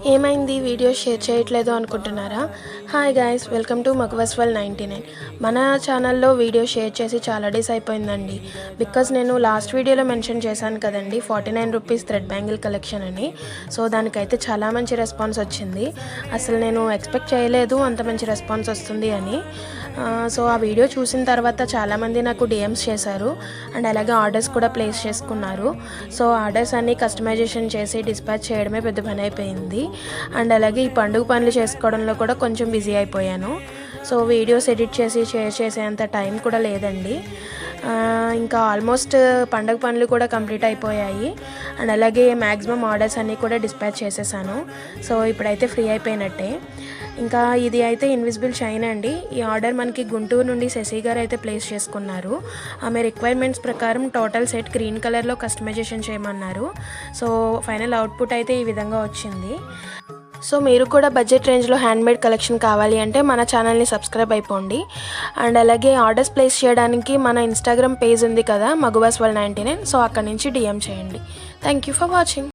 ఏమైంది video share చేయట్లేదు అనుకుంటున్నారా? హాయ్ గైస్, వెల్కమ్ టు మగవస్వల్ 99. మన ఛానల్లో వీడియో షేర్ చేసి చాలా డేస్ అయిపోయిందండి. బికాజ్ నేను లాస్ట్ వీడియోలో మెన్షన్ చేశాను కదండి 49 రూపీస్ థ్రెడ్ బ్యాంగిల్ కలెక్షన్ అని. సో దానికైతే చాలా మంచి రెస్పాన్స్ వచ్చింది. అసలు నేను ఎక్స్పెక్ట్ చేయలేదు అంత మంచి రెస్పాన్స్ వస్తుంది అని. సో ఆ వీడియో చూసిన తర్వాత చాలామంది నాకు డిఎమ్స్ చేశారు అండ్ అలాగే ఆర్డర్స్ కూడా ప్లేస్ చేసుకున్నారు. సో ఆర్డర్స్ అన్నీ కస్టమైజేషన్ చేసి డిస్పాచ్ చేయడమే పెద్ద పని అయిపోయింది. అండ్ అలాగే ఈ పండుగ పనులు చేసుకోవడంలో కూడా కొంచెం బిజీ అయిపోయాను. సో వీడియోస్ ఎడిట్ చేసి షేర్ చేసేంత టైం కూడా లేదండి. ఇంకా ఆల్మోస్ట్ పండుగ పనులు కూడా కంప్లీట్ అయిపోయాయి అండ్ అలాగే మ్యాక్సిమం ఆర్డర్స్ అన్నీ కూడా డిస్పాచ్ చేసేసాను. సో ఇప్పుడైతే ఫ్రీ అయిపోయినట్టే. ఇంకా ఇది అయితే ఇన్విజిబుల్ షైన్ అండి. ఈ ఆర్డర్ మనకి గుంటూరు నుండి శశి గారు అయితే ప్లేస్ చేసుకున్నారు. ఆమె రిక్వైర్మెంట్స్ ప్రకారం టోటల్ సెట్ గ్రీన్ కలర్లో కస్టమైజేషన్ చేయమన్నారు. సో ఫైనల్ అవుట్పుట్ అయితే ఈ విధంగా వచ్చింది. సో మీరు కూడా బడ్జెట్ రేంజ్లో హ్యాండ్మేడ్ కలెక్షన్ కావాలి అంటే మన ఛానల్ని సబ్స్క్రైబ్ అయిపోండి. అండ్ అలాగే ఆర్డర్స్ ప్లేస్ చేయడానికి మన ఇన్స్టాగ్రామ్ పేజ్ ఉంది కదా, మగువాస్ వరల్డ్ 99. సో అక్కడ నుంచి డిఎం చేయండి. Thank you for watching.